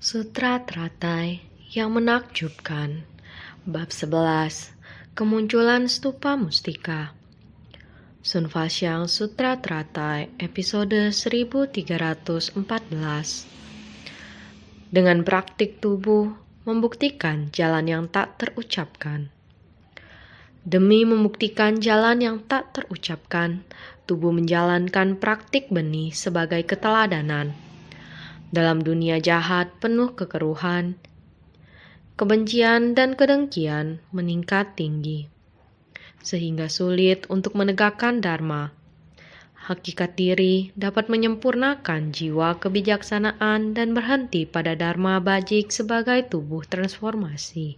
Sutra teratai yang menakjubkan. Bab 11. Kemunculan stupa mustika. Sun Faxiang Sutra Teratai episode 1314. Dengan praktik tubuh membuktikan jalan yang tak terucapkan. Demi membuktikan jalan yang tak terucapkan, tubuh menjalankan praktik benih sebagai keteladanan. Dalam dunia jahat penuh kekeruhan, kebencian dan kedengkian meningkat tinggi, sehingga sulit untuk menegakkan dharma. Hakikat diri dapat menyempurnakan jiwa kebijaksanaan dan berhenti pada dharma bajik sebagai tubuh transformasi.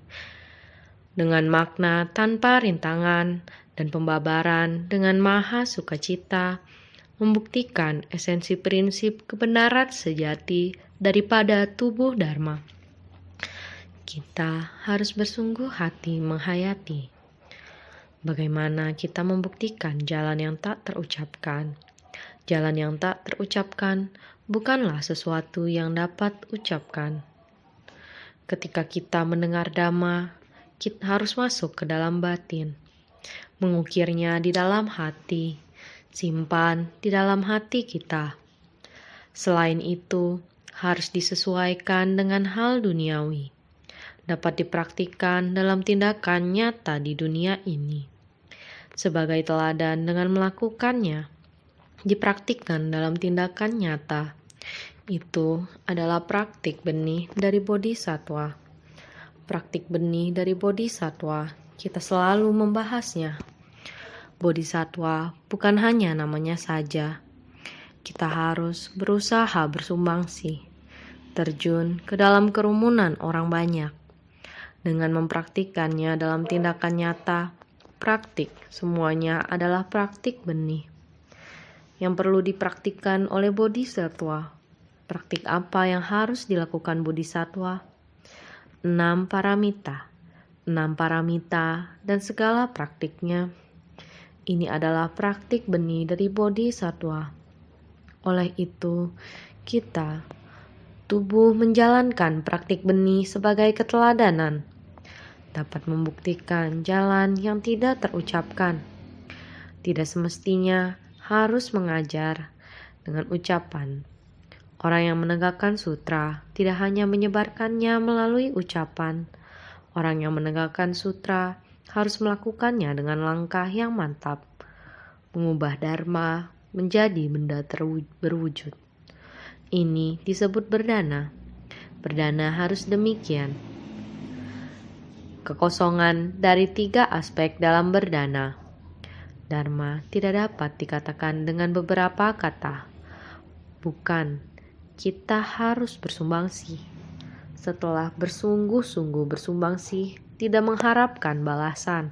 Dengan makna tanpa rintangan dan pembabaran dengan maha sukacita, membuktikan esensi prinsip kebenaran sejati daripada tubuh dharma. Kita harus bersungguh hati menghayati bagaimana kita membuktikan jalan yang tak terucapkan. Jalan yang tak terucapkan bukanlah sesuatu yang dapat ucapkan. Ketika kita mendengar dhamma, kita harus masuk ke dalam batin, mengukirnya di dalam hati, simpan di dalam hati kita. Selain itu, harus disesuaikan dengan hal duniawi, dapat dipraktikkan dalam tindakan nyata di dunia ini. Sebagai teladan dengan melakukannya, dipraktikkan dalam tindakan nyata. Itu adalah praktik benih dari bodhisattva. Praktik benih dari bodhisattva, kita selalu membahasnya. Bodhisattva bukan hanya namanya saja. Kita harus berusaha bersumbangsi, terjun ke dalam kerumunan orang banyak. Dengan mempraktikkannya dalam tindakan nyata, praktik semuanya adalah praktik benih yang perlu dipraktikkan oleh bodhisattva. Praktik apa yang harus dilakukan bodhisattva? 6 paramita. 6 paramita dan segala praktiknya. Ini adalah praktik benih dari bodhisattva. Oleh itu, kita, tubuh menjalankan praktik benih sebagai keteladanan, dapat membuktikan jalan yang tidak terucapkan. Tidak semestinya harus mengajar dengan ucapan. Orang yang menegakkan sutra tidak hanya menyebarkannya melalui ucapan. Orang yang menegakkan sutra harus melakukannya dengan langkah yang mantap, mengubah dharma menjadi benda berwujud. Ini disebut berdana. Berdana harus demikian. Kekosongan dari 3 aspek dalam berdana. Dharma tidak dapat dikatakan dengan beberapa kata. Bukan, kita harus bersumbangsi. Setelah bersungguh-sungguh bersumbangsi, tidak mengharapkan balasan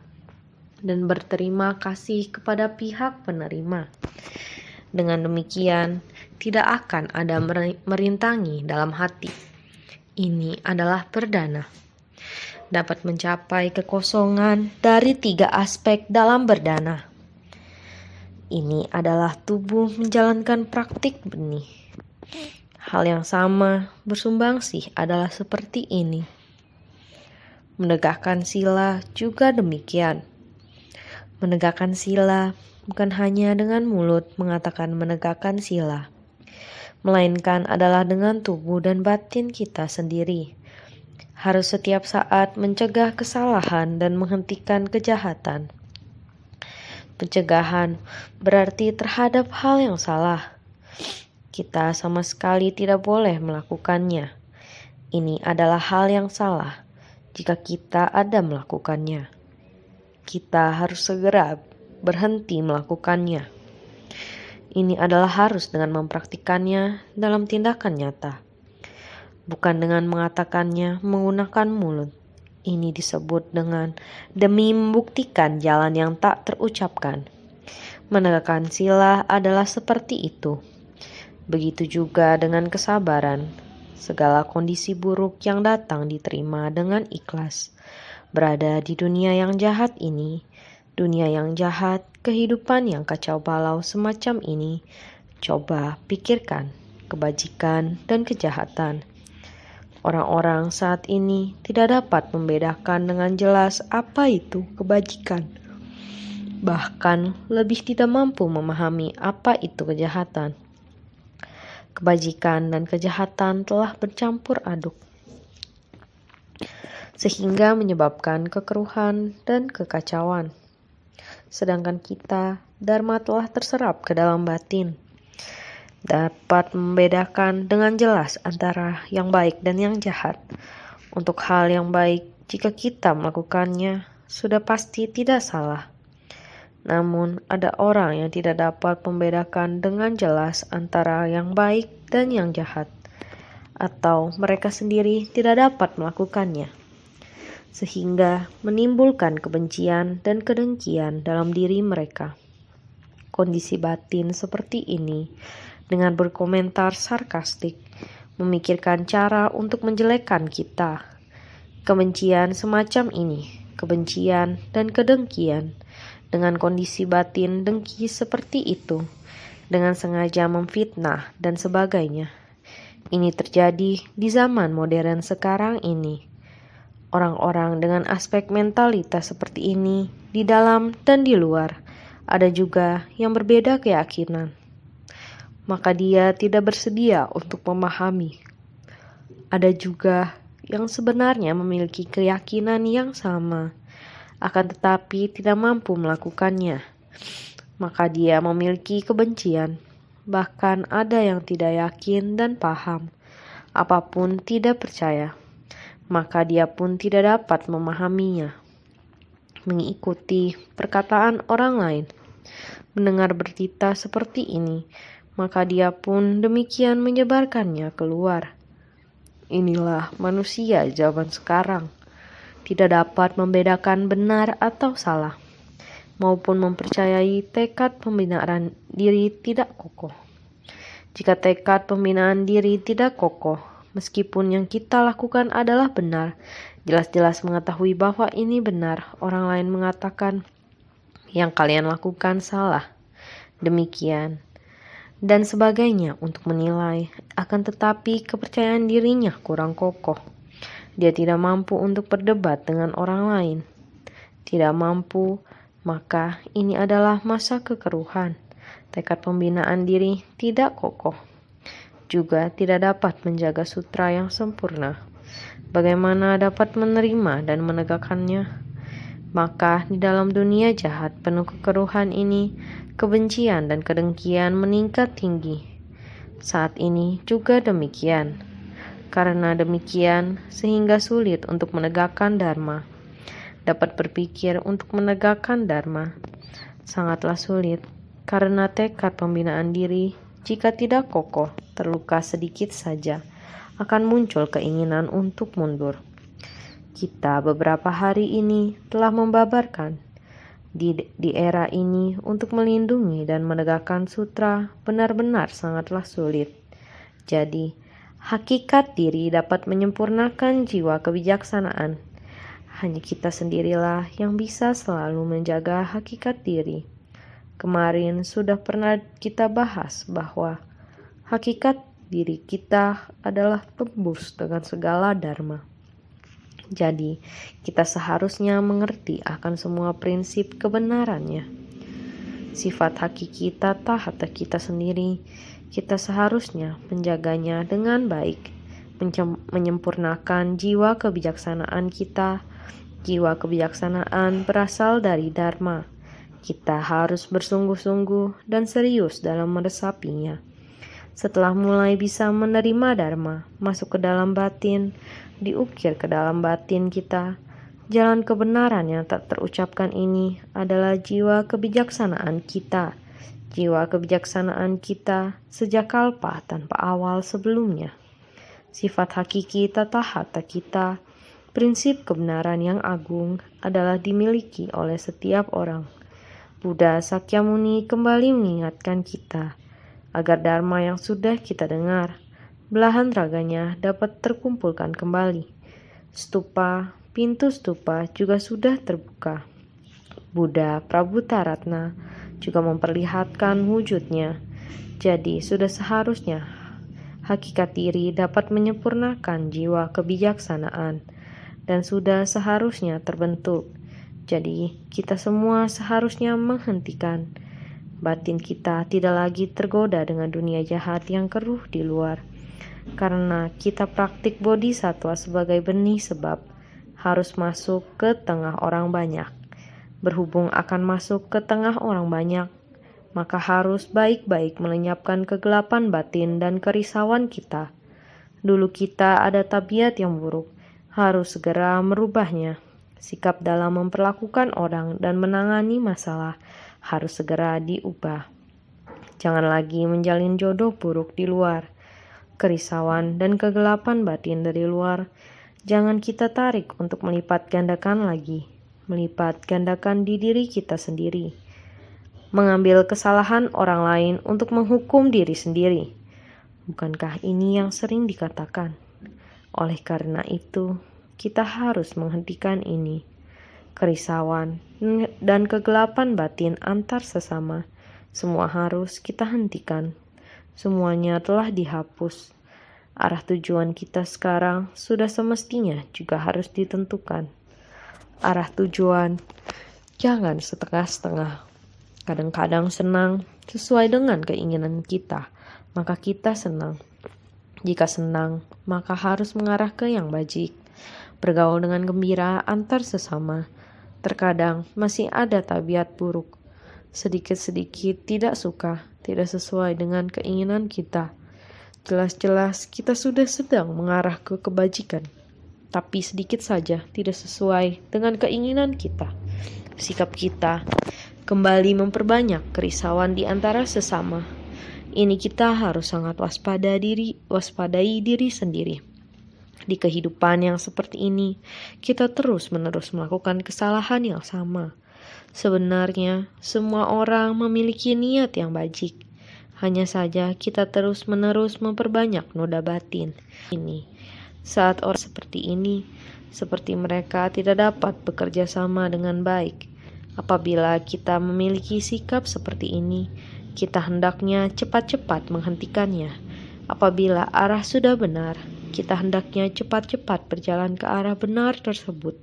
dan berterima kasih kepada pihak penerima. Dengan demikian, tidak akan ada merintangi dalam hati. Ini adalah perdana. Dapat mencapai kekosongan dari 3 aspek dalam berdana. Ini adalah tubuh menjalankan praktik benih. Hal yang sama bersumbangsi adalah seperti ini. Menegakkan sila juga demikian. Menegakkan sila bukan hanya dengan mulut mengatakan menegakkan sila, melainkan adalah dengan tubuh dan batin kita sendiri. Harus setiap saat mencegah kesalahan dan menghentikan kejahatan. Pencegahan berarti terhadap hal yang salah. Kita sama sekali tidak boleh melakukannya. Ini adalah hal yang salah jika kita ada melakukannya. Kita harus segera berhenti melakukannya. Ini adalah harus dengan mempraktikannya dalam tindakan nyata, bukan dengan mengatakannya menggunakan mulut. Ini disebut dengan demi membuktikan jalan yang tak terucapkan. Menegakkan sila adalah seperti itu. Begitu juga dengan kesabaran. Segala kondisi buruk yang datang diterima dengan ikhlas. Berada di dunia yang jahat ini, dunia yang jahat, kehidupan yang kacau balau semacam ini, coba pikirkan kebajikan dan kejahatan. Orang-orang saat ini tidak dapat membedakan dengan jelas apa itu kebajikan. Bahkan lebih tidak mampu memahami apa itu kejahatan. Kebajikan dan kejahatan telah bercampur aduk, sehingga menyebabkan kekeruhan dan kekacauan. Sedangkan kita, Dharma telah terserap ke dalam batin, dapat membedakan dengan jelas antara yang baik dan yang jahat. Untuk hal yang baik, jika kita melakukannya, sudah pasti tidak salah. Namun, ada orang yang tidak dapat membedakan dengan jelas antara yang baik dan yang jahat, atau mereka sendiri tidak dapat melakukannya, sehingga menimbulkan kebencian dan kedengkian dalam diri mereka. Kondisi batin seperti ini, dengan berkomentar sarkastik, memikirkan cara untuk menjelekkan kita. Kebencian semacam ini, kebencian dan kedengkian, dengan kondisi batin dengki seperti itu, dengan sengaja memfitnah dan sebagainya. Ini terjadi di zaman modern sekarang ini. Orang-orang dengan aspek mentalitas seperti ini di dalam dan di luar, ada juga yang berbeda keyakinan. Maka dia tidak bersedia untuk memahami. Ada juga yang sebenarnya memiliki keyakinan yang sama, akan tetapi tidak mampu melakukannya. Maka dia memiliki kebencian. Bahkan ada yang tidak yakin dan paham, apapun tidak percaya. Maka dia pun tidak dapat memahaminya. Mengikuti perkataan orang lain, mendengar berita seperti ini, maka dia pun demikian menyebarkannya keluar. Inilah manusia zaman sekarang. Tidak dapat membedakan benar atau salah, maupun mempercayai tekad pembinaan diri tidak kokoh. Jika tekad pembinaan diri tidak kokoh, meskipun yang kita lakukan adalah benar, jelas-jelas mengetahui bahwa ini benar, orang lain mengatakan yang kalian lakukan salah, demikian dan sebagainya untuk menilai, akan tetapi kepercayaan dirinya kurang kokoh. Dia tidak mampu untuk berdebat dengan orang lain. Tidak mampu, maka ini adalah masa kekeruhan. Tekad pembinaan diri tidak kokoh. Juga tidak dapat menjaga sutra yang sempurna. Bagaimana dapat menerima dan menegakkannya? Maka di dalam dunia jahat penuh kekeruhan ini, kebencian dan kedengkian meningkat tinggi. Saat ini juga demikian. Karena demikian, sehingga sulit untuk menegakkan dharma. Dapat berpikir untuk menegakkan dharma sangatlah sulit, karena tekad pembinaan diri, jika tidak kokoh, terluka sedikit saja, akan muncul keinginan untuk mundur. Kita beberapa hari ini telah membabarkan di era ini untuk melindungi dan menegakkan sutra benar-benar sangatlah sulit. Jadi, hakikat diri dapat menyempurnakan jiwa kebijaksanaan. Hanya kita sendirilah yang bisa selalu menjaga hakikat diri. Kemarin sudah pernah kita bahas bahwa hakikat diri kita adalah tembus dengan segala dharma. Jadi, kita seharusnya mengerti akan semua prinsip kebenarannya. Sifat hakiki tata hata kita sendiri, kita seharusnya menjaganya dengan baik, menyempurnakan jiwa kebijaksanaan kita. Jiwa kebijaksanaan berasal dari Dharma. Kita harus bersungguh-sungguh dan serius dalam meresapinya. Setelah mulai bisa menerima Dharma, masuk ke dalam batin, diukir ke dalam batin kita, jalan kebenaran yang tak terucapkan ini adalah jiwa kebijaksanaan kita. Jiwa kebijaksanaan kita sejak kalpa tanpa awal sebelumnya. Sifat hakiki tata hata kita, prinsip kebenaran yang agung adalah dimiliki oleh setiap orang. Buddha Sakyamuni kembali mengingatkan kita agar dharma yang sudah kita dengar, belahan raganya dapat terkumpulkan kembali. Pintu stupa juga sudah terbuka. Buddha Prabhutaratna juga memperlihatkan wujudnya. Jadi sudah seharusnya Hakikat diri dapat menyempurnakan jiwa kebijaksanaan dan sudah seharusnya terbentuk. Jadi, kita semua seharusnya menghentikan. Batin kita tidak lagi tergoda dengan dunia jahat yang keruh di luar. Karena kita praktik bodhisattva sebagai benih sebab harus masuk ke tengah orang banyak. Berhubung akan masuk ke tengah orang banyak, maka harus baik-baik melenyapkan kegelapan batin dan kerisauan kita. Dulu kita ada tabiat yang buruk, harus segera merubahnya. Sikap dalam memperlakukan orang dan menangani masalah harus segera diubah. Jangan lagi menjalin jodoh buruk di luar. Kerisauan dan kegelapan batin dari luar, jangan kita tarik untuk melipat gandakan lagi. Melipat gandakan di diri kita sendiri. Mengambil kesalahan orang lain untuk menghukum diri sendiri. Bukankah ini yang sering dikatakan? Oleh karena itu, kita harus menghentikan ini. Kerisauan dan kegelapan batin antar sesama, semua harus kita hentikan. Semuanya telah dihapus. Arah tujuan kita sekarang sudah semestinya juga harus ditentukan. Arah tujuan jangan setengah-setengah. Kadang-kadang senang sesuai dengan keinginan kita, maka kita senang. Jika senang, maka harus mengarah ke yang bajik. Bergaul dengan gembira antar sesama. Terkadang masih ada tabiat buruk. Sedikit-sedikit tidak suka, tidak sesuai dengan keinginan kita. Jelas-jelas kita sudah sedang mengarah ke kebajikan, tapi sedikit saja tidak sesuai dengan keinginan kita. Sikap kita kembali memperbanyak kerisauan di antara sesama. Ini kita harus sangat waspadai diri sendiri. Di kehidupan yang seperti ini, kita terus-menerus melakukan kesalahan yang sama. Sebenarnya, semua orang memiliki niat yang bajik. Hanya saja kita terus-menerus memperbanyak noda batin. Saat orang seperti ini, seperti mereka tidak dapat bekerja sama dengan baik. Apabila kita memiliki sikap seperti ini, kita hendaknya cepat-cepat menghentikannya. Apabila arah sudah benar, kita hendaknya cepat-cepat berjalan ke arah benar tersebut.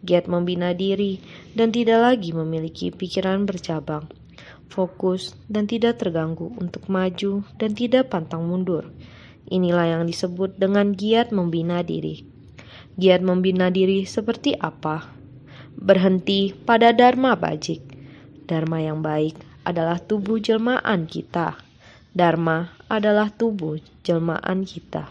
Giat membina diri dan tidak lagi memiliki pikiran bercabang. Fokus dan tidak terganggu untuk maju dan tidak pantang mundur. Inilah yang disebut dengan giat membina diri. Giat membina diri seperti apa? Berhenti pada dharma bajik. Dharma yang baik adalah tubuh jelmaan kita. Dharma adalah tubuh jelmaan kita.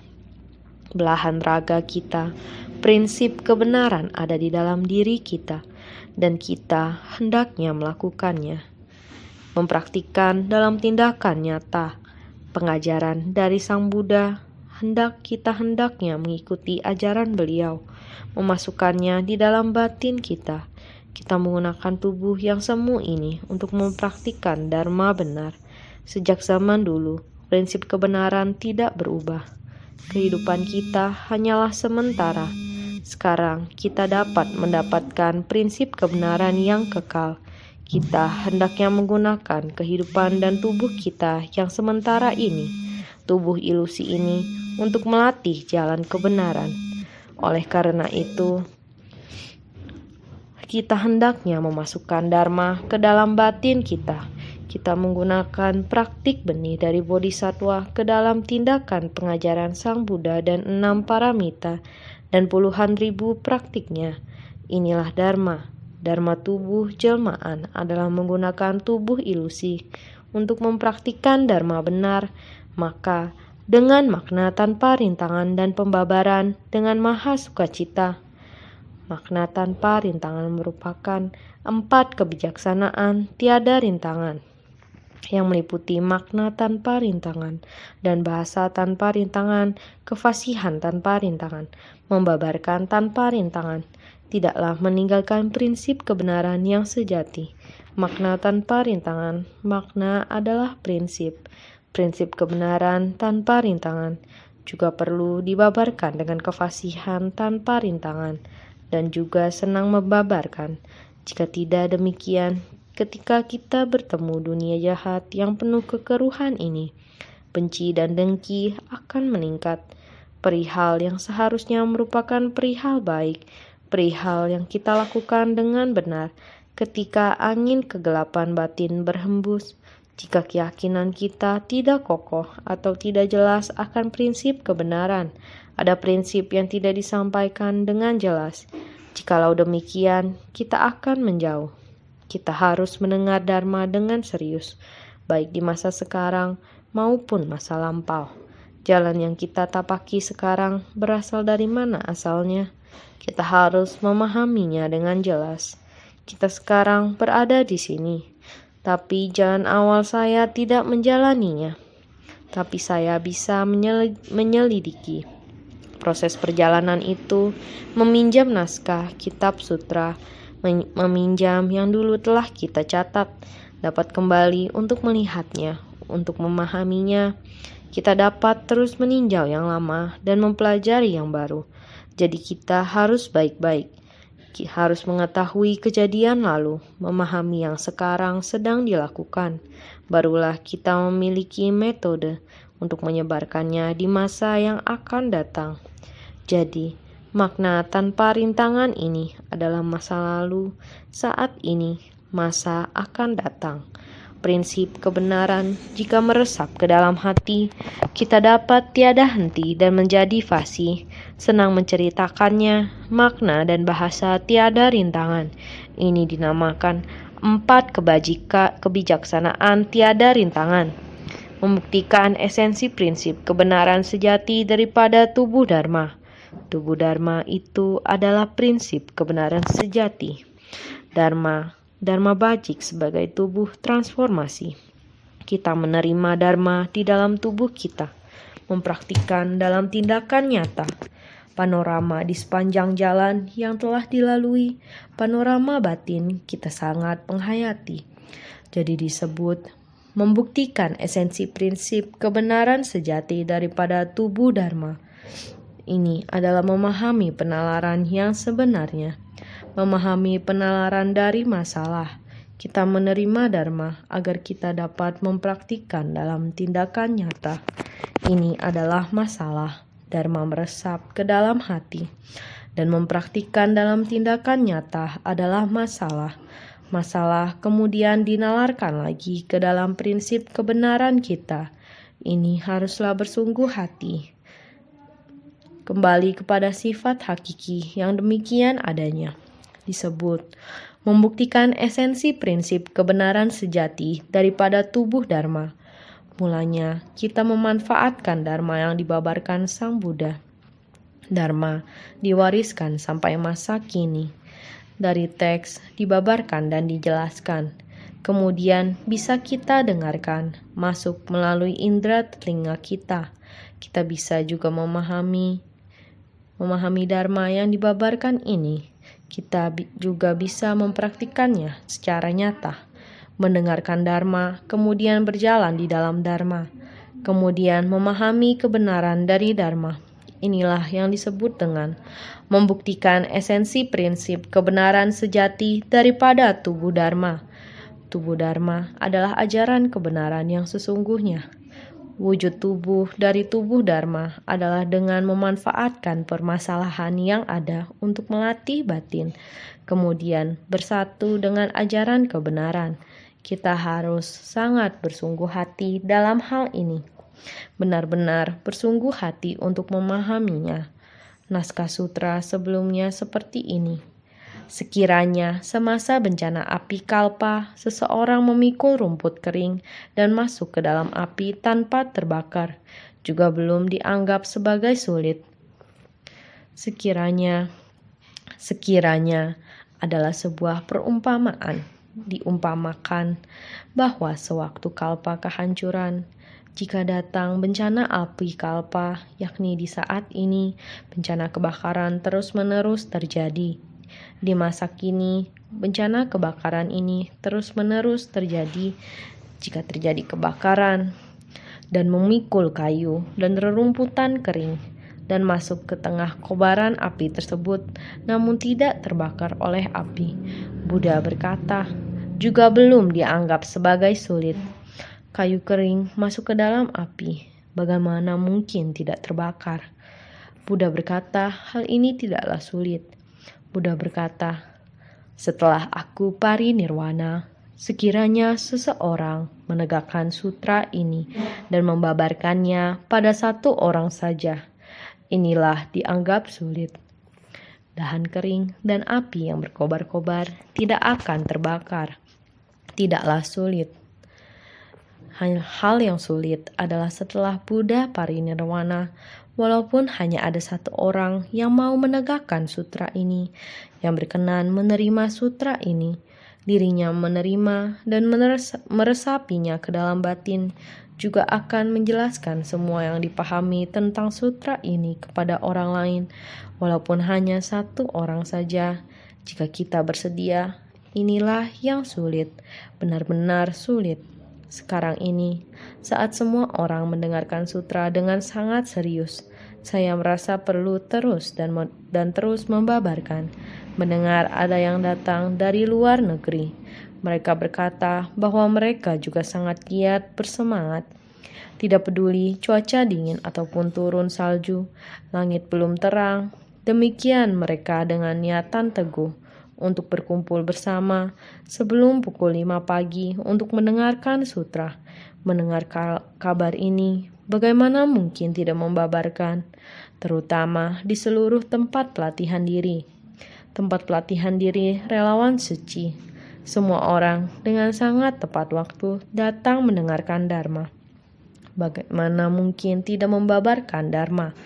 Belahan raga kita, prinsip kebenaran ada di dalam diri kita, dan kita hendaknya melakukannya. Mempraktikkan dalam tindakan nyata pengajaran dari Sang Buddha, kita hendaknya mengikuti ajaran beliau, memasukkannya di dalam batin kita. Kita menggunakan tubuh yang semu ini untuk mempraktikkan dharma benar. Sejak zaman dulu, prinsip kebenaran tidak berubah. Kehidupan kita hanyalah sementara. Sekarang kita dapat mendapatkan prinsip kebenaran yang kekal. Kita hendaknya menggunakan kehidupan dan tubuh kita yang sementara ini, tubuh ilusi ini, untuk melatih jalan kebenaran. Oleh karena itu, kita hendaknya memasukkan dharma ke dalam batin kita. Kita menggunakan praktik benih dari bodhisattva ke dalam tindakan pengajaran Sang Buddha dan 6 paramita dan puluhan ribu praktiknya. Inilah dharma. Dharma tubuh jelmaan adalah menggunakan tubuh ilusi untuk mempraktikkan dharma benar. Maka dengan makna tanpa rintangan dan pembabaran dengan maha sukacita. Makna tanpa rintangan merupakan 4 kebijaksanaan tiada rintangan, yang meliputi makna tanpa rintangan dan bahasa tanpa rintangan, kefasihan tanpa rintangan, membabarkan tanpa rintangan, tidaklah meninggalkan prinsip kebenaran yang sejati. Makna tanpa rintangan, makna adalah prinsip. Prinsip kebenaran tanpa rintangan juga perlu dibabarkan dengan kefasihan tanpa rintangan dan juga senang membabarkan. Jika tidak demikian, ketika kita bertemu dunia jahat yang penuh kekeruhan ini, benci dan dengki akan meningkat. Perihal yang seharusnya merupakan perihal baik, perihal yang kita lakukan dengan benar, ketika angin kegelapan batin berhembus, jika keyakinan kita tidak kokoh atau tidak jelas akan prinsip kebenaran, ada prinsip yang tidak disampaikan dengan jelas. Jikalau demikian, kita akan menjauh. Kita harus mendengar Dharma dengan serius, baik di masa sekarang maupun masa lampau. Jalan yang kita tapaki sekarang berasal dari mana asalnya? Kita harus memahaminya dengan jelas. Kita sekarang berada di sini, tapi jalan awal saya tidak menjalaninya. Tapi saya bisa menyelidiki. Proses perjalanan itu meminjam naskah kitab sutra, meminjam yang dulu telah kita catat, dapat kembali untuk melihatnya, untuk memahaminya. Kita dapat terus meninjau yang lama dan mempelajari yang baru. Jadi kita harus baik-baik. Harus mengetahui kejadian lalu, memahami yang sekarang sedang dilakukan. Barulah kita memiliki metode untuk menyebarkannya di masa yang akan datang. Jadi, makna tanpa rintangan ini adalah masa lalu, saat ini, masa akan datang. Prinsip kebenaran jika meresap ke dalam hati, kita dapat tiada henti dan menjadi fasih, senang menceritakannya, makna dan bahasa tiada rintangan. Ini dinamakan 4 kebijaksanaan tiada rintangan. Membuktikan esensi prinsip kebenaran sejati daripada tubuh Dharma. Tubuh Dharma itu adalah prinsip kebenaran sejati. Dharma bajik sebagai tubuh transformasi. Kita menerima Dharma di dalam tubuh kita, mempraktikkan dalam tindakan nyata. Panorama di sepanjang jalan yang telah dilalui, panorama batin kita sangat menghayati. Jadi disebut membuktikan esensi prinsip kebenaran sejati daripada tubuh Dharma. Ini adalah memahami penalaran yang sebenarnya. Memahami penalaran dari masalah. Kita menerima Dharma agar kita dapat mempraktikkan dalam tindakan nyata. Ini adalah masalah. Dharma meresap ke dalam hati. Dan mempraktikkan dalam tindakan nyata adalah masalah. Masalah kemudian dinalarkan lagi ke dalam prinsip kebenaran kita. Ini haruslah bersungguh hati. Kembali kepada sifat hakiki yang demikian adanya. Disebut membuktikan esensi prinsip kebenaran sejati daripada tubuh Dharma. Mulanya kita memanfaatkan Dharma yang dibabarkan Sang Buddha. Dharma diwariskan sampai masa kini. Dari teks dibabarkan dan dijelaskan. Kemudian bisa kita dengarkan, masuk melalui indera telinga kita. Kita bisa juga memahami Dharma yang dibabarkan ini. Kita juga bisa mempraktikannya secara nyata, mendengarkan Dharma, kemudian berjalan di dalam Dharma, kemudian memahami kebenaran dari Dharma. Inilah yang disebut dengan membuktikan esensi prinsip kebenaran sejati daripada tubuh Dharma. Tubuh Dharma adalah ajaran kebenaran yang sesungguhnya. Wujud tubuh dari tubuh Dharma adalah dengan memanfaatkan permasalahan yang ada untuk melatih batin, kemudian bersatu dengan ajaran kebenaran. Kita harus sangat bersungguh hati dalam hal ini, benar-benar bersungguh hati untuk memahaminya. Naskah sutra sebelumnya seperti ini. Sekiranya semasa bencana api kalpa, seseorang memikul rumput kering dan masuk ke dalam api tanpa terbakar, juga belum dianggap sebagai sulit. Sekiranya adalah sebuah perumpamaan, diumpamakan bahwa sewaktu kalpa kehancuran, jika datang bencana api kalpa, yakni di saat ini, bencana kebakaran terus-menerus terjadi. Di masa kini, bencana kebakaran ini terus-menerus terjadi. Jika terjadi kebakaran dan memikul kayu dan rerumputan kering dan masuk ke tengah kobaran api tersebut, namun tidak terbakar oleh api, Buddha berkata, juga belum dianggap sebagai sulit. Kayu kering masuk ke dalam api, bagaimana mungkin tidak terbakar? Buddha berkata, hal ini tidaklah sulit. Buddha berkata, setelah aku parinirwana, sekiranya seseorang menegakkan sutra ini dan membabarkannya pada satu orang saja, inilah dianggap sulit. Dahan kering dan api yang berkobar-kobar tidak akan terbakar. Tidaklah sulit. Hal yang sulit adalah setelah Buddha parinirwana, walaupun hanya ada satu orang yang mau menegakkan sutra ini, yang berkenan menerima sutra ini, dirinya menerima dan meresapinya ke dalam batin, juga akan menjelaskan semua yang dipahami tentang sutra ini kepada orang lain, walaupun hanya satu orang saja. Jika kita bersedia, inilah yang sulit, benar-benar sulit. Sekarang ini, saat semua orang mendengarkan sutra dengan sangat serius, saya merasa perlu terus dan terus membabarkan. Mendengar ada yang datang dari luar negeri. Mereka berkata bahwa mereka juga sangat giat bersemangat. Tidak peduli cuaca dingin ataupun turun salju, langit belum terang. Demikian mereka dengan niatan teguh untuk berkumpul bersama sebelum pukul 5 pagi untuk mendengarkan sutra. Mendengar kabar ini, bagaimana mungkin tidak membabarkan, terutama di seluruh tempat pelatihan diri. Tempat pelatihan diri relawan suci. Semua orang dengan sangat tepat waktu datang mendengarkan Dharma. Bagaimana mungkin tidak membabarkan Dharma?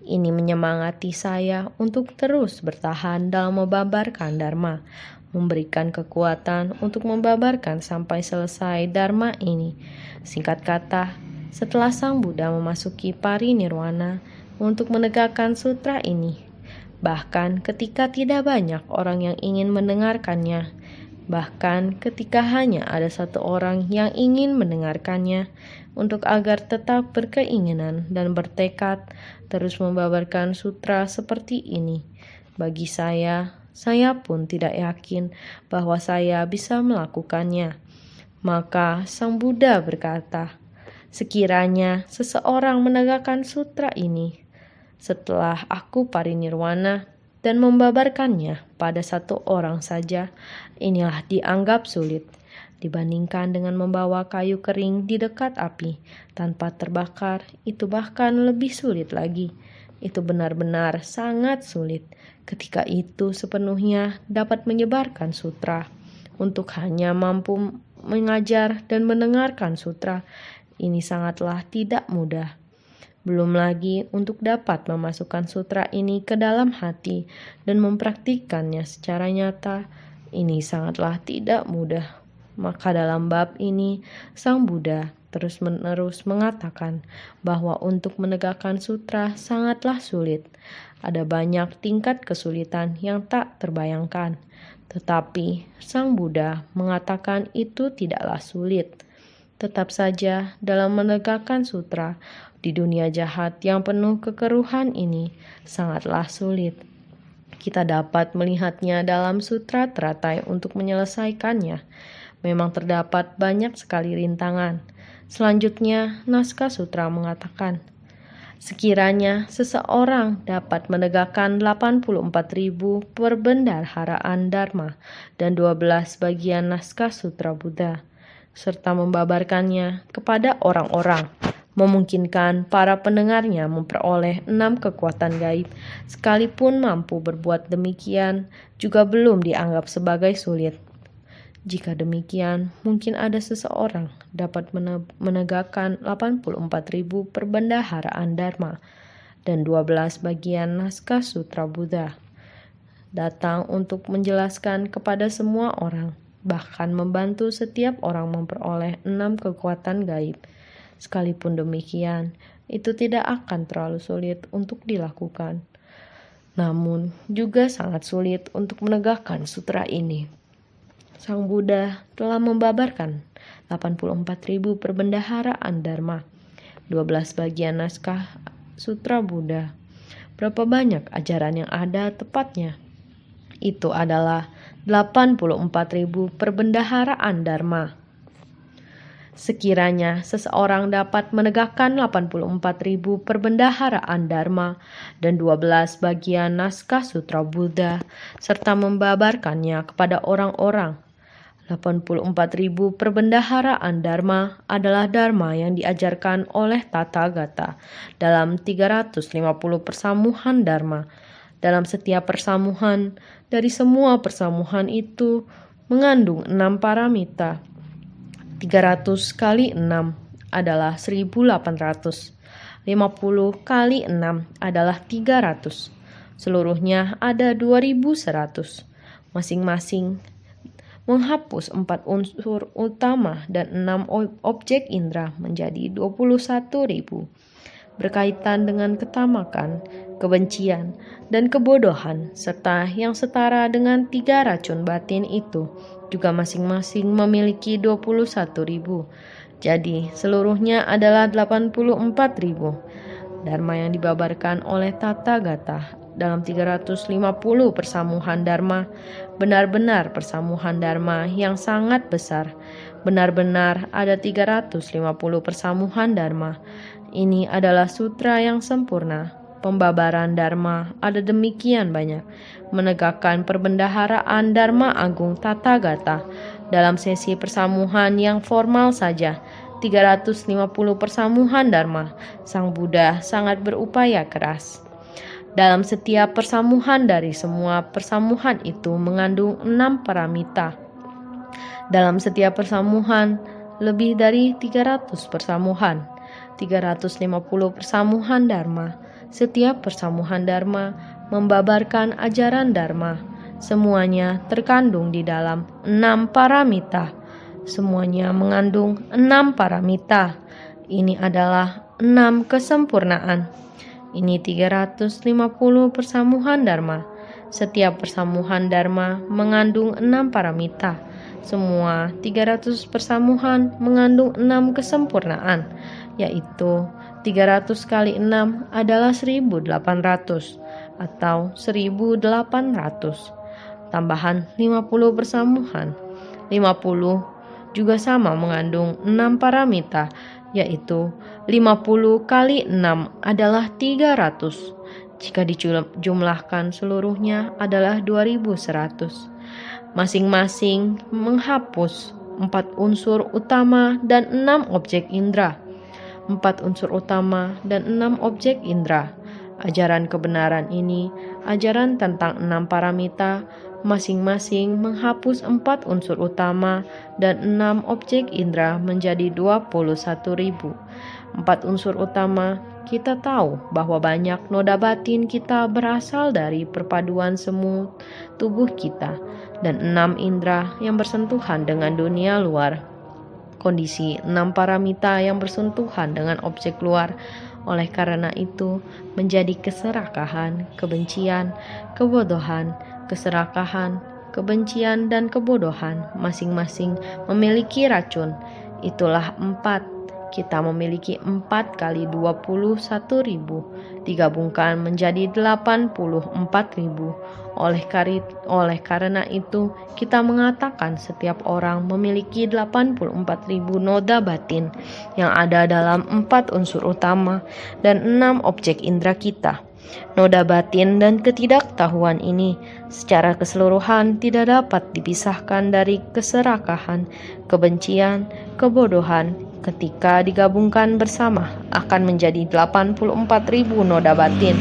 Ini menyemangati saya untuk terus bertahan dalam membabarkan Dharma, memberikan kekuatan untuk membabarkan sampai selesai Dharma ini. Singkat kata, setelah Sang Buddha memasuki parinirwana untuk menegakkan sutra ini, bahkan ketika tidak banyak orang yang ingin mendengarkannya, bahkan ketika hanya ada satu orang yang ingin mendengarkannya, untuk agar tetap berkeinginan dan bertekad terus membabarkan sutra seperti ini. Bagi saya pun tidak yakin bahwa saya bisa melakukannya. Maka Sang Buddha berkata, sekiranya seseorang menegakkan sutra ini setelah aku parinirwana dan membabarkannya pada satu orang saja, inilah dianggap sulit. Dibandingkan dengan membawa kayu kering di dekat api tanpa terbakar, itu bahkan lebih sulit lagi. Itu benar-benar sangat sulit. Ketika itu sepenuhnya dapat menyebarkan sutra. Untuk hanya mampu mengajar dan mendengarkan sutra, ini sangatlah tidak mudah. Belum lagi untuk dapat memasukkan sutra ini ke dalam hati dan mempraktikkannya secara nyata, ini sangatlah tidak mudah. Maka dalam bab ini, Sang Buddha terus-menerus mengatakan bahwa untuk menegakkan sutra sangatlah sulit. Ada banyak tingkat kesulitan yang tak terbayangkan. Tetapi Sang Buddha mengatakan itu tidaklah sulit. Tetap saja dalam menegakkan sutra di dunia jahat yang penuh kekeruhan ini sangatlah sulit. Kita dapat melihatnya dalam sutra teratai untuk menyelesaikannya. Memang terdapat banyak sekali rintangan. Selanjutnya, naskah sutra mengatakan, sekiranya seseorang dapat menegakkan 84.000 perbendaharaan Dharma dan 12 bagian naskah sutra Buddha, serta membabarkannya kepada orang-orang, memungkinkan para pendengarnya memperoleh 6 kekuatan gaib, sekalipun mampu berbuat demikian, juga belum dianggap sebagai sulit. Jika demikian, mungkin ada seseorang dapat menegakkan 84.000 perbendaharaan Dharma dan 12 bagian naskah sutra Buddha, datang untuk menjelaskan kepada semua orang, bahkan membantu setiap orang memperoleh 6 kekuatan gaib. Sekalipun demikian, itu tidak akan terlalu sulit untuk dilakukan. Namun, juga sangat sulit untuk menegakkan sutra ini. Sang Buddha telah membabarkan 84.000 perbendaharaan Dharma, 12 bagian naskah sutra Buddha. Berapa banyak ajaran yang ada tepatnya? Itu adalah 84.000 perbendaharaan Dharma. Sekiranya seseorang dapat menegakkan 84.000 perbendaharaan Dharma dan 12 bagian naskah sutra Buddha, serta membabarkannya kepada orang-orang. 84.000 perbendaharaan Dharma adalah Dharma yang diajarkan oleh Tathagata dalam 350 persamuhan Dharma. Dalam setiap persamuhan, dari semua persamuhan itu mengandung 6 paramita. 300 kali 6 adalah 1.800. 50 kali 6 adalah 300. Seluruhnya ada 2.100. Masing-masing menghapus 4 unsur utama dan 6 objek indera menjadi 21.000. Berkaitan dengan ketamakan, kebencian, dan kebodohan, serta yang setara dengan 3 racun batin itu, juga masing-masing memiliki 21.000. Jadi seluruhnya adalah 84.000. Dharma yang dibabarkan oleh Tathagata dalam 350 persamuhan Dharma benar-benar persamuhan Dharma yang sangat besar. Benar-benar ada 350 persamuhan Dharma. Ini adalah sutra yang sempurna. Pembabaran Dharma ada demikian banyak, menegakkan perbendaharaan Dharma Agung Tathagata dalam sesi persamuhan yang formal saja. 350 persamuhan Dharma, Sang Buddha sangat berupaya keras. Dalam setiap persamuhan dari semua persamuhan itu mengandung 6 paramita. Dalam setiap persamuhan, lebih dari 300 persamuhan, 350 persamuhan Dharma. Setiap persamuhan Dharma membabarkan ajaran Dharma. Semuanya terkandung di dalam 6 paramita. Semuanya mengandung 6 paramita. Ini adalah 6 kesempurnaan. Ini 350 persamuhan Dharma. Setiap persamuhan Dharma mengandung 6 paramita. Semua 300 persamuhan mengandung 6 kesempurnaan, yaitu 300 kali 6 adalah 1.800 atau 1.800. Tambahan 50 persamuhan. 50 juga sama mengandung 6 paramita, yaitu 50 kali 6 adalah 300. Jika dijumlahkan seluruhnya adalah 2.100. Masing-masing menghapus 4 unsur utama dan 6 objek indera. 4 unsur utama dan 6 objek indera. Ajaran kebenaran ini, ajaran tentang 6 paramita, masing-masing menghapus 4 unsur utama dan 6 objek indera menjadi 21.000. 4 unsur utama, kita tahu bahwa banyak noda batin kita berasal dari perpaduan semu tubuh kita, dan 6 indera yang bersentuhan dengan dunia luar. Kondisi 6 paramita yang bersentuhan dengan objek luar. Oleh karena itu, menjadi keserakahan, kebencian, kebodohan, keserakahan, kebencian, dan kebodohan masing-masing memiliki racun. Itulah 4. Kita memiliki 4 kali 21.000, digabungkan menjadi 84.000. Oleh karena itu, kita mengatakan setiap orang memiliki 84.000 noda batin yang ada dalam 4 unsur utama dan 6 objek indera kita. Noda batin dan ketidaktahuan ini secara keseluruhan tidak dapat dipisahkan dari keserakahan, kebencian, kebodohan. Ketika digabungkan bersama akan menjadi 84.000 noda batin.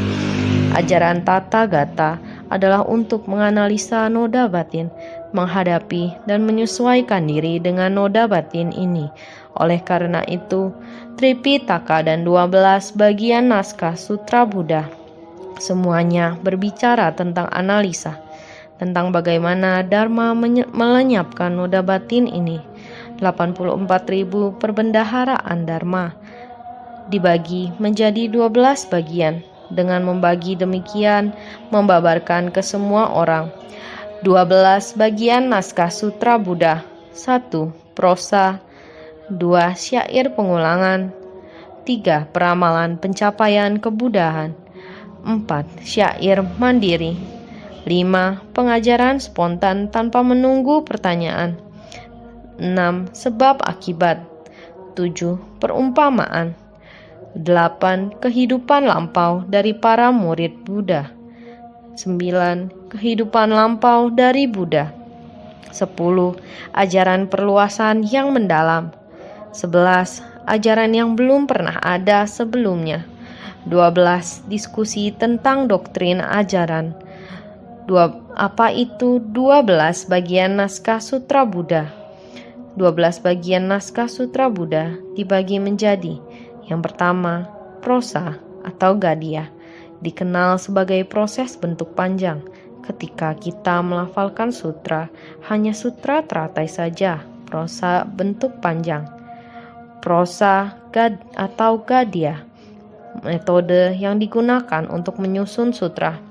Ajaran Tathagata adalah untuk menganalisa noda batin, menghadapi dan menyesuaikan diri dengan noda batin ini. Oleh karena itu, Tripitaka dan 12 bagian naskah sutra Buddha semuanya berbicara tentang analisa, tentang bagaimana Dharma melenyapkan noda batin ini. 84.000 perbendaharaan Dharma dibagi menjadi 12 bagian. Dengan membagi demikian, membabarkan ke semua orang. 12 bagian naskah sutra Buddha. 1. Prosa. 2. Syair pengulangan. 3. Peramalan pencapaian kebudahan. 4. Syair mandiri. 5. Pengajaran spontan tanpa menunggu pertanyaan. 6. Sebab akibat. 7. Perumpamaan. 8. Kehidupan lampau dari para murid Buddha. 9. Kehidupan lampau dari Buddha. 10. Ajaran perluasan yang mendalam. 11. Ajaran yang belum pernah ada sebelumnya. 12. Diskusi tentang doktrin ajaran. Apa itu 12 bagian naskah sutra Buddha? 12 bagian naskah sutra Buddha dibagi menjadi: yang pertama, prosa atau gadya, dikenal sebagai proses bentuk panjang. Ketika kita melafalkan sutra, hanya sutra teratai saja, prosa bentuk panjang. Prosa atau gadya, metode yang digunakan untuk menyusun sutra.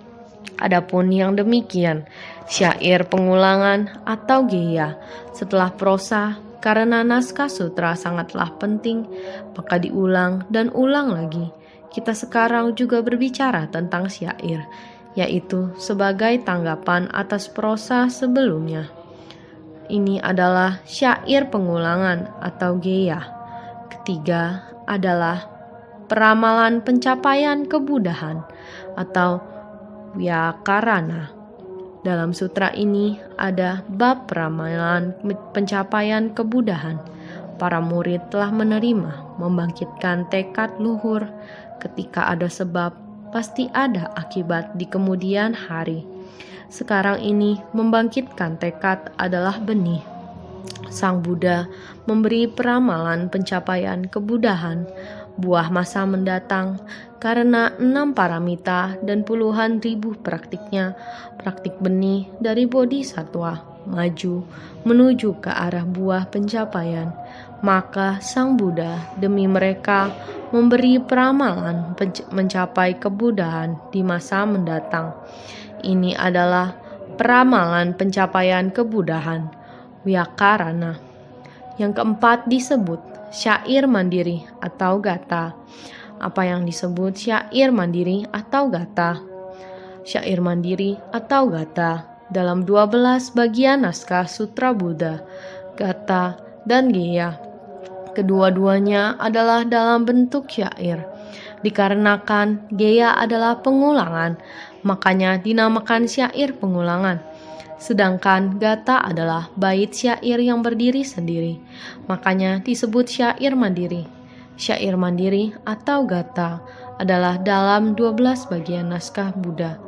Adapun yang demikian, syair pengulangan atau geya. Setelah prosa, karena naskah sutra sangatlah penting, maka diulang dan ulang lagi. Kita sekarang juga berbicara tentang syair, yaitu sebagai tanggapan atas prosa sebelumnya. Ini adalah syair pengulangan atau geya. Ketiga adalah peramalan pencapaian kebudahan atau Vyakarana. Dalam sutra ini ada bab peramalan pencapaian kebudahan. Para murid telah menerima, membangkitkan tekad luhur. Ketika ada sebab, pasti ada akibat di kemudian hari. Sekarang ini membangkitkan tekad adalah benih. Sang Buddha memberi peramalan pencapaian kebudahan, buah masa mendatang, karena 6 paramita dan puluhan ribu praktiknya, praktik benih dari bodhisattva maju menuju ke arah buah pencapaian. Maka Sang Buddha demi mereka memberi peramalan mencapai kebudahan di masa mendatang. Ini adalah peramalan pencapaian kebudahan, Vyakarana. Yang keempat disebut syair mandiri atau gata. Apa yang disebut syair mandiri atau gata? Syair mandiri atau gata dalam 12 bagian naskah sutra Buddha, gata dan geya. Kedua-duanya adalah dalam bentuk syair. Dikarenakan geya adalah pengulangan, makanya dinamakan syair pengulangan. Sedangkan gata adalah bait syair yang berdiri sendiri, makanya disebut syair mandiri. Syair mandiri atau gata adalah dalam 12 bagian naskah Buddha.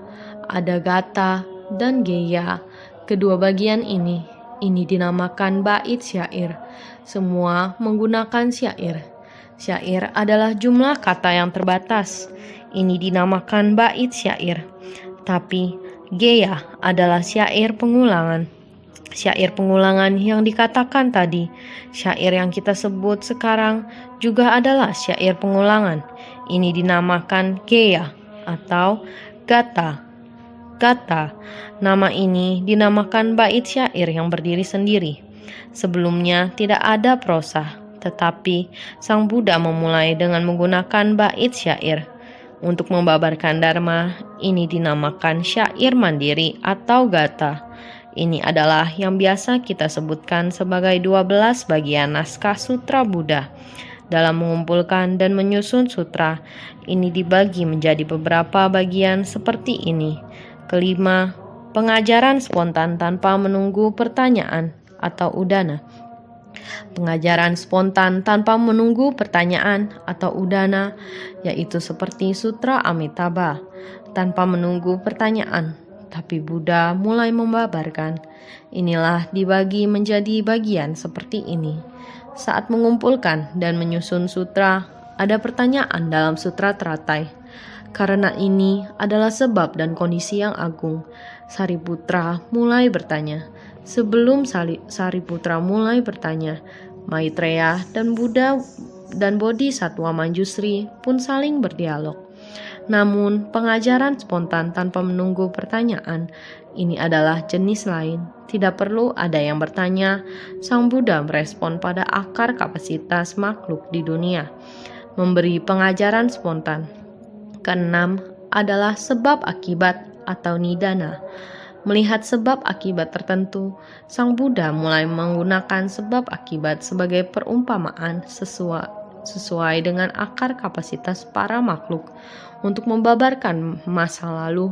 Ada gata dan geya. Kedua bagian ini dinamakan bait syair. Semua menggunakan syair. Syair adalah jumlah kata yang terbatas. Ini dinamakan bait syair. Tapi geya adalah syair pengulangan. Syair pengulangan yang dikatakan tadi, syair yang kita sebut sekarang juga adalah syair pengulangan. Ini dinamakan geya atau gata. Gata, nama ini dinamakan bait syair yang berdiri sendiri. Sebelumnya tidak ada prosa, tetapi Sang Buddha memulai dengan menggunakan bait syair. Untuk membabarkan dharma, ini dinamakan syair mandiri atau gata. Ini adalah yang biasa kita sebutkan sebagai 12 bagian naskah sutra Buddha. Dalam mengumpulkan dan menyusun sutra, ini dibagi menjadi beberapa bagian seperti ini. Kelima, pengajaran spontan tanpa menunggu pertanyaan atau udana. Pengajaran spontan tanpa menunggu pertanyaan atau udana, yaitu seperti sutra Amitabha, tanpa menunggu pertanyaan. Tapi Buddha mulai membabarkan. Inilah dibagi menjadi bagian seperti ini. Saat mengumpulkan dan menyusun sutra, ada pertanyaan dalam sutra teratai. Karena ini adalah sebab dan kondisi yang agung, Sariputra mulai bertanya. Sebelum Sariputra mulai bertanya, Maitreya dan Buddha dan Bodhisattva Manjusri pun saling berdialog. Namun, pengajaran spontan tanpa menunggu pertanyaan, ini adalah jenis lain. Tidak perlu ada yang bertanya, Sang Buddha merespon pada akar kapasitas makhluk di dunia. Memberi pengajaran spontan. Keenam adalah sebab akibat atau nidana. Melihat sebab akibat tertentu, Sang Buddha mulai menggunakan sebab akibat sebagai perumpamaan sesuai dengan akar kapasitas para makhluk untuk membabarkan masa lalu,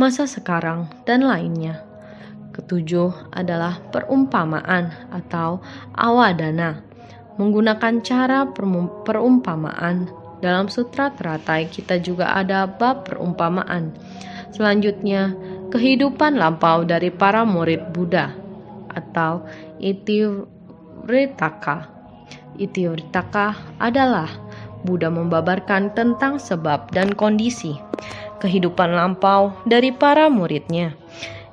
masa sekarang, dan lainnya. Ketujuh adalah perumpamaan atau awadana. Menggunakan cara perumpamaan. Dalam Sutra Teratai kita juga ada bab perumpamaan. Selanjutnya, kehidupan lampau dari para murid Buddha atau Itiwritaka. Itiwritaka adalah Buddha membabarkan tentang sebab dan kondisi kehidupan lampau dari para muridnya.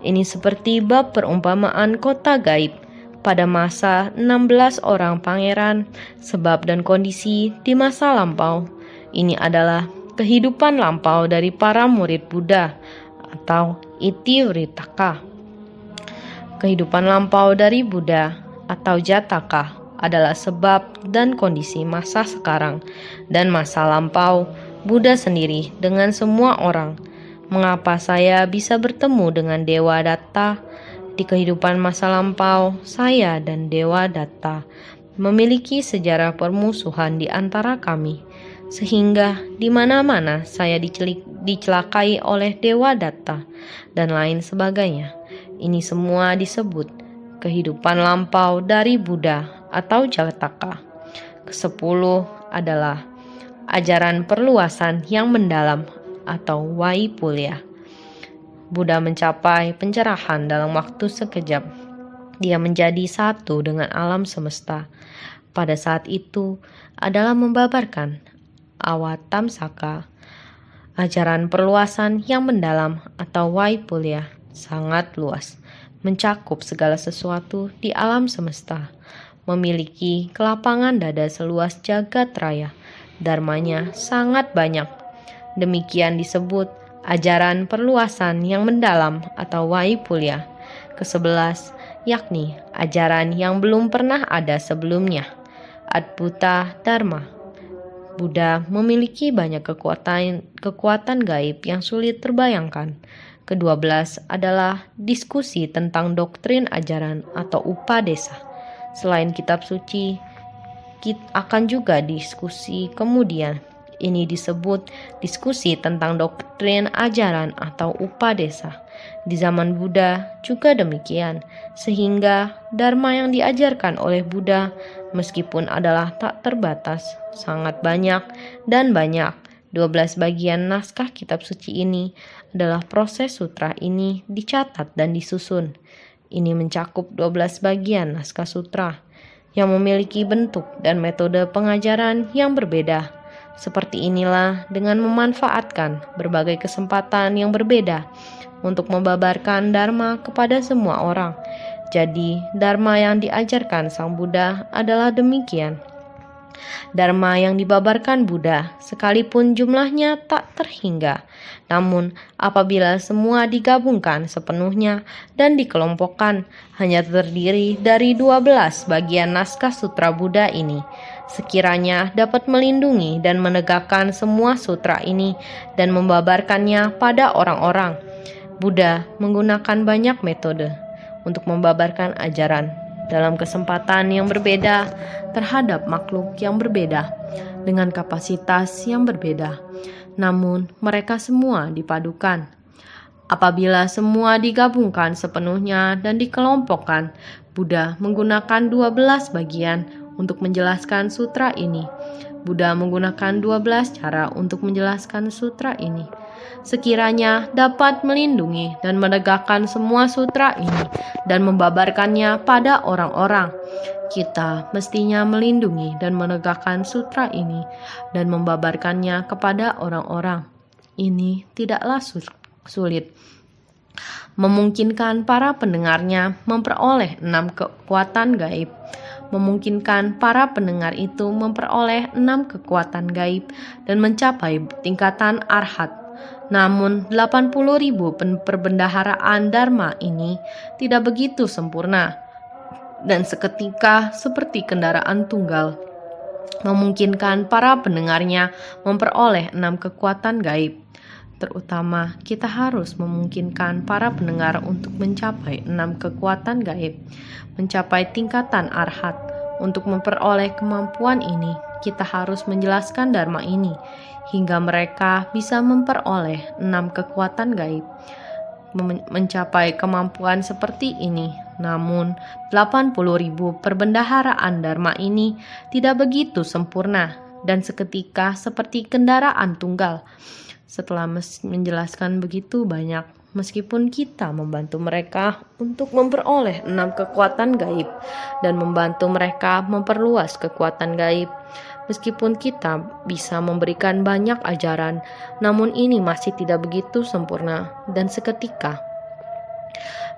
Ini seperti bab perumpamaan kota gaib pada masa 16 orang pangeran, sebab dan kondisi di masa lampau. Ini adalah kehidupan lampau dari para murid Buddha atau Itiwritaka. Kehidupan lampau dari Buddha atau Jataka adalah sebab dan kondisi masa sekarang dan masa lampau Buddha sendiri dengan semua orang. Mengapa saya bisa bertemu dengan Dewa Datta? Di kehidupan masa lampau, saya dan Dewa Datta memiliki sejarah permusuhan di antara kami, sehingga di mana-mana saya dicelakai oleh Dewa Datta dan lain sebagainya. Ini semua disebut kehidupan lampau dari Buddha atau Jataka. Kesepuluh adalah ajaran perluasan yang mendalam atau Waipulya. Buddha mencapai pencerahan dalam waktu sekejap. Dia menjadi satu dengan alam semesta. Pada saat itu adalah membabarkan Awatamsaka. Ajaran perluasan yang mendalam atau Waipulya sangat luas, mencakup segala sesuatu di alam semesta, memiliki kelapangan dada seluas jagat raya. Dharmanya sangat banyak. Demikian disebut ajaran perluasan yang mendalam atau Waipulya. Ke-11, yakni ajaran yang belum pernah ada sebelumnya, Adbhuta Dharma. Buddha memiliki banyak kekuatan gaib yang sulit terbayangkan. Ke-12 adalah diskusi tentang doktrin ajaran atau upadesa. Selain kitab suci, akan juga diskusi kemudian. Ini disebut diskusi tentang doktrin ajaran atau upadesa. Di zaman Buddha juga demikian, sehingga dharma yang diajarkan oleh Buddha meskipun adalah tak terbatas, sangat banyak dan banyak. 12 bagian naskah kitab suci ini adalah proses sutra ini dicatat dan disusun. Ini mencakup 12 bagian naskah sutra yang memiliki bentuk dan metode pengajaran yang berbeda. Seperti inilah dengan memanfaatkan berbagai kesempatan yang berbeda untuk membabarkan dharma kepada semua orang. Jadi, dharma yang diajarkan Sang Buddha adalah demikian. Dharma yang dibabarkan Buddha, sekalipun jumlahnya tak terhingga, namun apabila semua digabungkan sepenuhnya dan dikelompokkan, hanya terdiri dari 12 bagian naskah sutra Buddha ini. Sekiranya dapat melindungi dan menegakkan semua sutra ini dan membabarkannya pada orang-orang. Buddha menggunakan banyak metode untuk membabarkan ajaran dalam kesempatan yang berbeda terhadap makhluk yang berbeda dengan kapasitas yang berbeda. Namun mereka semua dipadukan. Apabila semua digabungkan sepenuhnya dan dikelompokkan, Buddha menggunakan 12 bagian untuk menjelaskan sutra ini. Buddha menggunakan 12 cara untuk menjelaskan sutra ini. Sekiranya dapat melindungi dan menegakkan semua sutra ini dan membabarkannya pada orang-orang, kita mestinya melindungi dan menegakkan sutra ini dan membabarkannya kepada orang-orang. Ini tidaklah sulit. Memungkinkan para pendengarnya memperoleh 6 kekuatan gaib. Memungkinkan para pendengar itu memperoleh 6 kekuatan gaib dan mencapai tingkatan arhat. Namun 80.000 perbendaharaan dharma ini tidak begitu sempurna dan seketika seperti kendaraan tunggal. Memungkinkan para pendengarnya memperoleh 6 kekuatan gaib. Terutama, kita harus memungkinkan para pendengar untuk mencapai 6 kekuatan gaib, mencapai tingkatan arhat. Untuk memperoleh kemampuan ini, kita harus menjelaskan dharma ini, hingga mereka bisa memperoleh 6 kekuatan gaib. Mencapai kemampuan seperti ini, namun 80.000 perbendaharaan dharma ini tidak begitu sempurna dan seketika seperti kendaraan tunggal. Setelah menjelaskan begitu banyak, meskipun kita membantu mereka untuk memperoleh 6 kekuatan gaib dan membantu mereka memperluas kekuatan gaib, meskipun kita bisa memberikan banyak ajaran, namun ini masih tidak begitu sempurna dan seketika.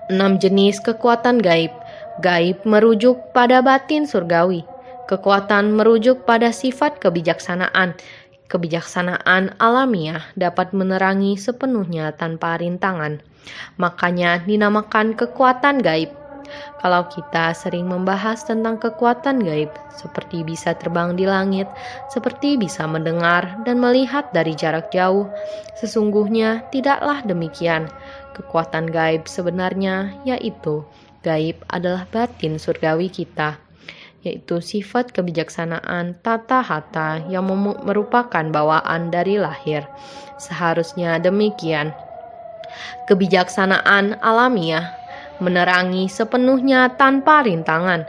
6 jenis kekuatan gaib. Gaib merujuk pada batin surgawi. Kekuatan merujuk pada sifat kebijaksanaan. Kebijaksanaan alamiah dapat menerangi sepenuhnya tanpa rintangan. Makanya dinamakan kekuatan gaib. Kalau kita sering membahas tentang kekuatan gaib, seperti bisa terbang di langit, seperti bisa mendengar dan melihat dari jarak jauh, sesungguhnya tidaklah demikian. Kekuatan gaib sebenarnya yaitu gaib adalah batin surgawi kita, yaitu sifat kebijaksanaan tata hata yang merupakan bawaan dari lahir. Seharusnya demikian. Kebijaksanaan alamiah menerangi sepenuhnya tanpa rintangan.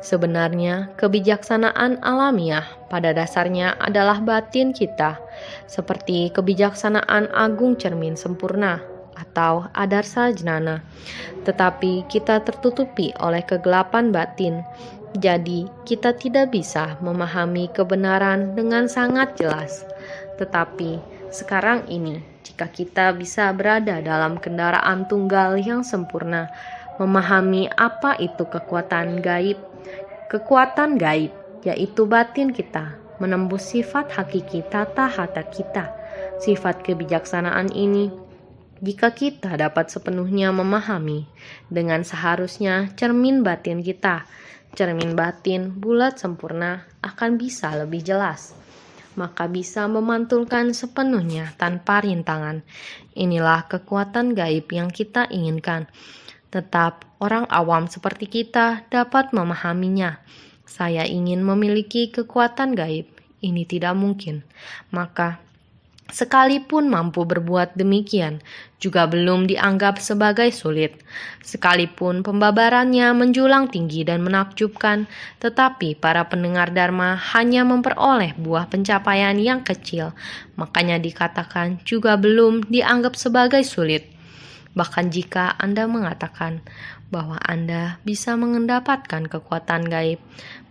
Sebenarnya, kebijaksanaan alamiah pada dasarnya adalah batin kita, seperti kebijaksanaan agung cermin sempurna atau adarsa jnana. Tetapi kita tertutupi oleh kegelapan batin, jadi kita tidak bisa memahami kebenaran dengan sangat jelas. Tetapi sekarang ini, jika kita bisa berada dalam kendaraan tunggal yang sempurna, memahami apa itu kekuatan gaib. Kekuatan gaib, yaitu batin kita, menembus sifat hakiki tata hata kita. Sifat kebijaksanaan ini, jika kita dapat sepenuhnya memahami, dengan seharusnya cermin batin kita, cermin batin bulat sempurna akan bisa lebih jelas. Maka bisa memantulkan sepenuhnya tanpa rintangan. Inilah kekuatan gaib yang kita inginkan. Tetap orang awam seperti kita dapat memahaminya. Saya ingin memiliki kekuatan gaib. Ini tidak mungkin. Maka sekalipun mampu berbuat demikian, juga belum dianggap sebagai sulit. Sekalipun pembabarannya menjulang tinggi dan menakjubkan, tetapi para pendengar dharma hanya memperoleh buah pencapaian yang kecil. Makanya dikatakan juga belum dianggap sebagai sulit. Bahkan jika Anda mengatakan bahwa Anda bisa mendapatkan kekuatan gaib,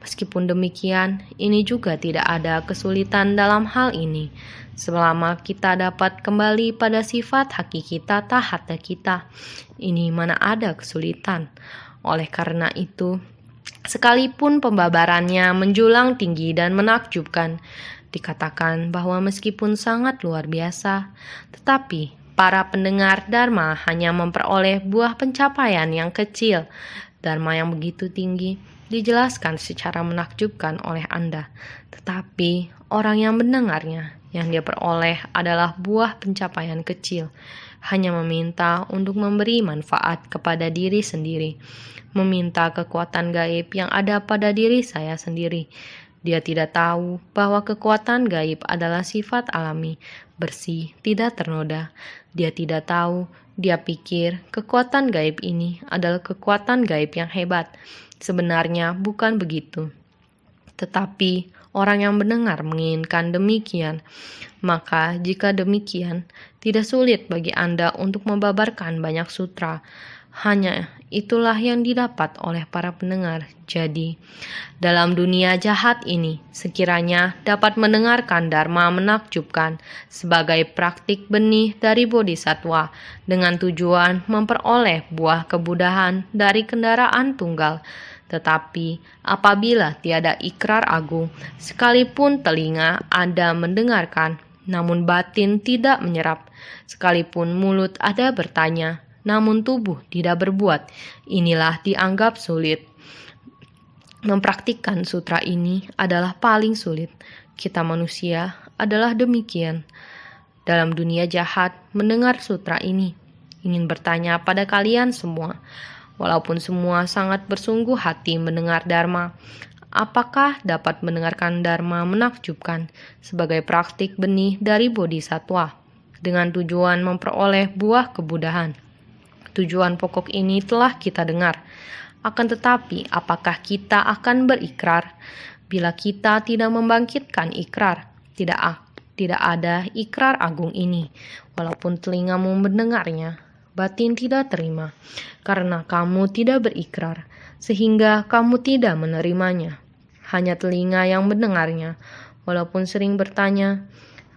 meskipun demikian, ini juga tidak ada kesulitan dalam hal ini. Selama kita dapat kembali pada sifat hakiki tata hata kita, ini mana ada kesulitan. Oleh karena itu, sekalipun pembabarannya menjulang tinggi dan menakjubkan, dikatakan bahwa meskipun sangat luar biasa, tetapi para pendengar dharma hanya memperoleh buah pencapaian yang kecil. Dharma yang begitu tinggi dijelaskan secara menakjubkan oleh Anda, tetapi orang yang mendengarnya, yang dia peroleh adalah buah pencapaian kecil, hanya meminta untuk memberi manfaat kepada diri sendiri, meminta kekuatan gaib yang ada pada diri saya sendiri. Dia tidak tahu bahwa kekuatan gaib adalah sifat alami, bersih, tidak ternoda. Dia tidak tahu, dia pikir kekuatan gaib ini adalah kekuatan gaib yang hebat. Sebenarnya bukan begitu. Tetapi orang yang mendengar menginginkan demikian. Maka jika demikian, tidak sulit bagi Anda untuk membabarkan banyak sutra. Hanya itulah yang didapat oleh para pendengar. Jadi, dalam dunia jahat ini, sekiranya dapat mendengarkan dharma menakjubkan sebagai praktik benih dari bodhisattva dengan tujuan memperoleh buah kebudahan dari kendaraan tunggal. Tetapi apabila tiada ikrar agung, sekalipun telinga Anda mendengarkan, namun batin tidak menyerap, sekalipun mulut Anda bertanya, namun tubuh tidak berbuat, inilah dianggap sulit. Mempraktikkan sutra ini adalah paling sulit. Kita manusia adalah demikian. dalam dunia jahat mendengar sutra ini. Ingin bertanya pada kalian semua, walaupun semua sangat bersungguh hati mendengar Dharma, apakah dapat mendengarkan Dharma menakjubkan sebagai praktik benih dari bodhisattva dengan tujuan memperoleh buah kebudahan? Tujuan pokok ini telah kita dengar. Akan tetapi, apakah kita akan berikrar? Bila kita tidak membangkitkan ikrar, tidak ada ikrar agung ini. Walaupun telingamu mendengarnya, batin tidak terima, karena kamu tidak berikrar, sehingga kamu tidak menerimanya. Hanya telinga yang mendengarnya, walaupun sering bertanya,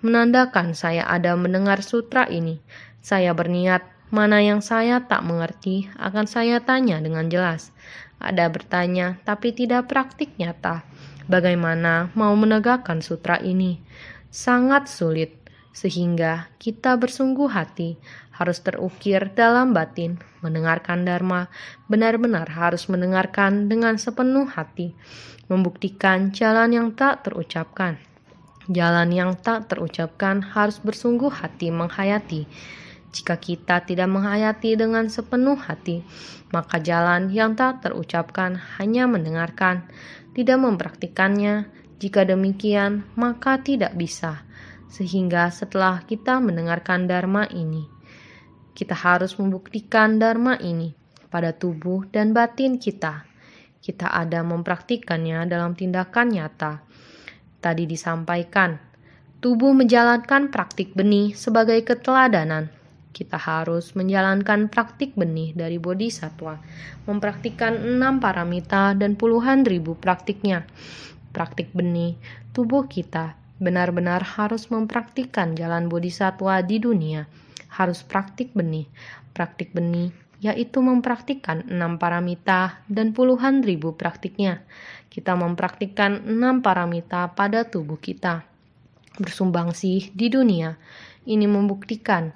menandakan saya ada mendengar sutra ini. Saya berniat, mana yang saya tak mengerti akan saya tanya dengan jelas. Ada bertanya tapi tidak praktik nyata. Bagaimana mau menegakkan sutra ini? Sangat sulit, sehingga kita bersungguh hati harus terukir dalam batin. Mendengarkan Dharma benar-benar harus mendengarkan dengan sepenuh hati, membuktikan jalan yang tak terucapkan. Jalan yang tak terucapkan harus bersungguh hati menghayati. Jika kita tidak menghayati dengan sepenuh hati, maka jalan yang tak terucapkan hanya mendengarkan, tidak mempraktikannya. Jika demikian, maka tidak bisa. Sehingga setelah kita mendengarkan Dharma ini, kita harus membuktikan Dharma ini pada tubuh dan batin kita. Kita ada mempraktikannya dalam tindakan nyata. Tadi disampaikan, tubuh menjalankan praktik benih sebagai keteladanan. Kita harus menjalankan praktik benih dari bodhisattva, mempraktikkan 6 paramita dan puluhan ribu praktiknya. Praktik benih tubuh kita benar-benar harus mempraktikkan jalan bodhisattva di dunia. Harus praktik benih. Praktik benih yaitu mempraktikkan 6 paramita dan puluhan ribu praktiknya. Kita mempraktikkan 6 paramita pada tubuh kita. Bersumbangsih di dunia. Ini membuktikan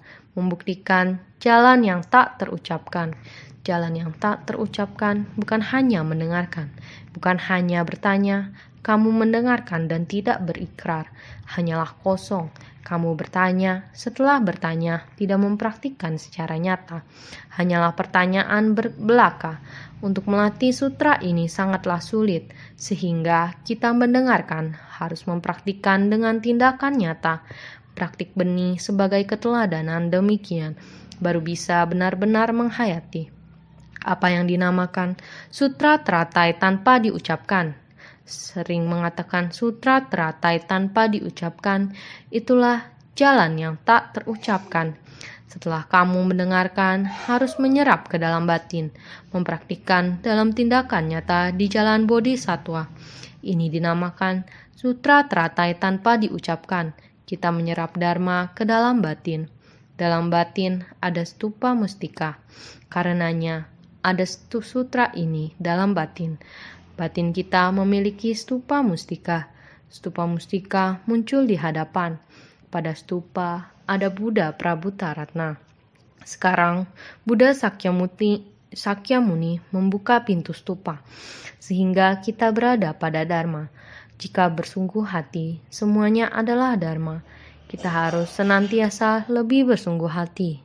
jalan yang tak terucapkan. Jalan yang tak terucapkan bukan hanya mendengarkan, bukan hanya bertanya, kamu mendengarkan dan tidak berikrar, hanyalah kosong. Kamu bertanya, setelah bertanya tidak mempraktikkan secara nyata, hanyalah pertanyaan belaka. Untuk melatih sutra ini sangatlah sulit, sehingga kita mendengarkan harus mempraktikkan dengan tindakan nyata. Praktik benih sebagai keteladanan demikian, baru bisa benar-benar menghayati apa yang dinamakan sutra teratai tanpa diucapkan. Sering mengatakan sutra teratai tanpa diucapkan, itulah jalan yang tak terucapkan. Setelah kamu mendengarkan, harus menyerap ke dalam batin, mempraktikkan dalam tindakan nyata di jalan bodhisattva. Ini dinamakan sutra teratai tanpa diucapkan. Kita menyerap Dharma ke dalam batin. Dalam batin ada stupa mustika. Karenanya ada sutra ini dalam batin. Batin kita memiliki stupa mustika. Stupa mustika muncul di hadapan. Pada stupa ada Buddha Prabhuta Ratna. Sekarang Buddha Sakyamuni membuka pintu stupa, sehingga kita berada pada Dharma. Jika bersungguh hati, semuanya adalah Dharma. Kita harus senantiasa lebih bersungguh hati.